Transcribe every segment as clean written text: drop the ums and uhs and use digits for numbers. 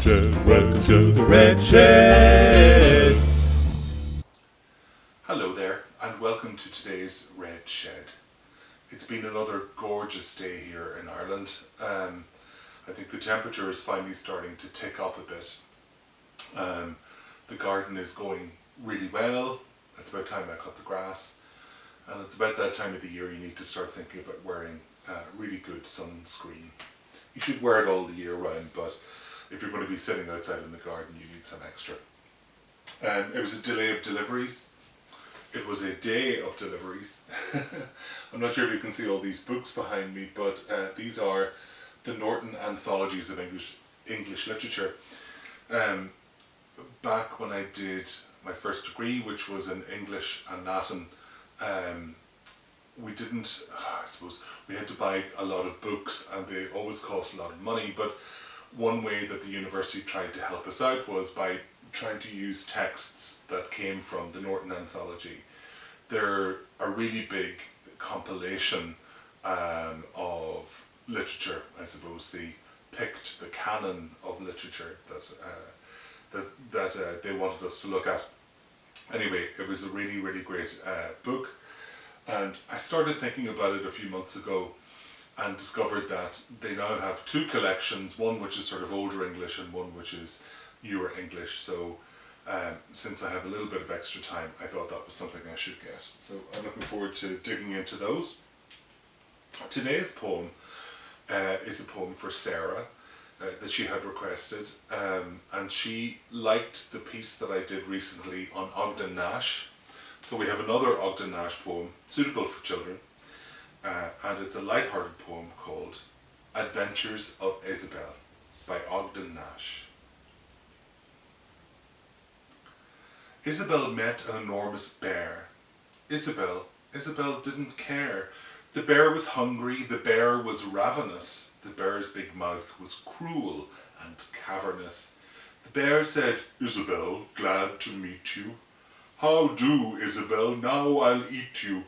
shed, welcome to the red shed. Hello there, and welcome to today's Red Shed. It's been another gorgeous day here in Ireland. I think the temperature is finally starting to tick up a bit. The garden is going really well. It's about time I cut the grass, and it's about that time of the year you need to start thinking about wearing really good sunscreen. You should wear it all the year round, but if you're going to be sitting outside in the garden, you need some extra. It was a delay of deliveries. It was a day of deliveries. I'm not sure if you can see all these books behind me, but these are the Norton Anthologies of English Literature. Back when I did my first degree, which was in English and Latin, we didn't, I suppose, we had to buy a lot of books and they always cost a lot of money, but one way that the university tried to help us out was by trying to use texts that came from the Norton Anthology. They're a really big compilation of literature, I suppose. They picked the canon of literature that they wanted us to look at. Anyway, it was a really, really great book, and I started thinking about it a few months ago and discovered that they now have two collections, one which is sort of older English and one which is newer English. So since I have a little bit of extra time, I thought that was something I should get. So I'm looking forward to digging into those. Today's poem is a poem for Sarah that she had requested, and she liked the piece that I did recently on Ogden Nash. So we have another Ogden Nash poem suitable for children, and it's a light-hearted poem called Adventures of Isabel by Ogden Nash. Isabel met an enormous bear. Isabel didn't care. The bear was hungry, the bear was ravenous, the bear's big mouth was cruel and cavernous. The bear said, "Isabel, glad to meet you. How do, Isabel, now I'll eat you."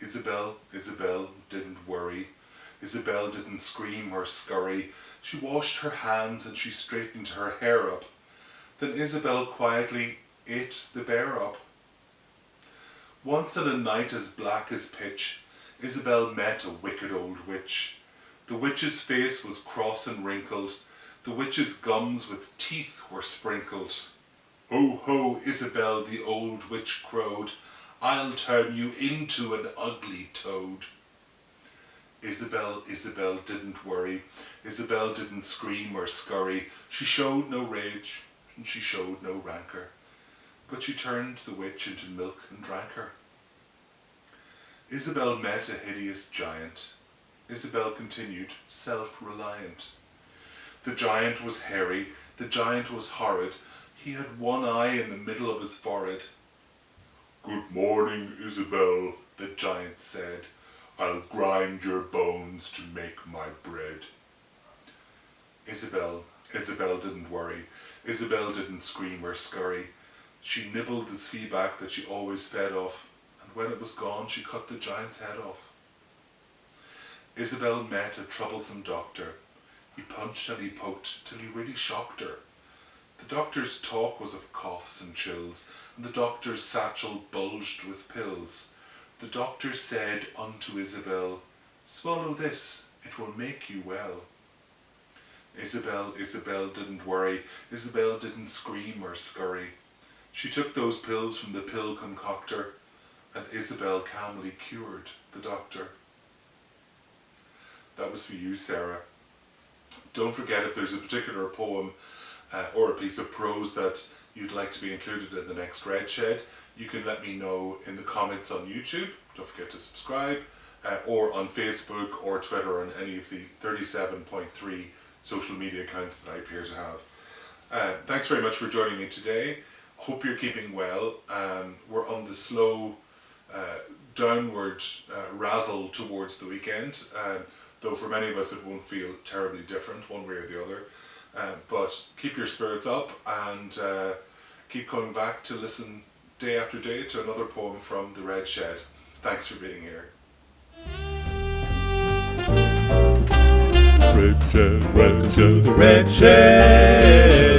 Isabel didn't worry. Isabel didn't scream or scurry. She washed her hands and she straightened her hair up. Then Isabel quietly ate the bear up. Once in a night as black as pitch, Isabel met a wicked old witch. The witch's face was cross and wrinkled. The witch's gums with teeth were sprinkled. "Ho, ho, Isabel," the old witch crowed, "I'll turn you into an ugly toad." Isabel didn't worry. Isabel didn't scream or scurry. She showed no rage and she showed no rancor. But she turned the witch into milk and drank her. Isabel met a hideous giant. Isabel continued, self-reliant. The giant was hairy. The giant was horrid. He had one eye in the middle of his forehead. "Good morning, Isabel," the giant said. "I'll grind your bones to make my bread." Isabel didn't worry. Isabel didn't scream or scurry. She nibbled the feedback that she always fed off, and when it was gone, she cut the giant's head off. Isabel met a troublesome doctor. He punched and he poked till he really shocked her. The doctor's talk was of coughs and chills, and the doctor's satchel bulged with pills. The doctor said unto Isabel, "Swallow this, it will make you well." Isabel didn't worry. Isabel didn't scream or scurry. She took those pills from the pill concoctor, and Isabel calmly cured the doctor. That was for you, Sarah. Don't forget, if there's a particular poem or a piece of prose that you'd like to be included in the next Red Shed, you can let me know in the comments on YouTube. Don't forget to subscribe, or on Facebook or Twitter, or on any of the 37.3 social media accounts that I appear to have. Thanks very much for joining me today. Hope you're keeping well. We're on the slow downward razzle towards the weekend, though for many of us it won't feel terribly different one way or the other. But keep your spirits up and keep coming back to listen day after day to another poem from the Red Shed. Thanks for being here. Red shed. Welcome to the red shed.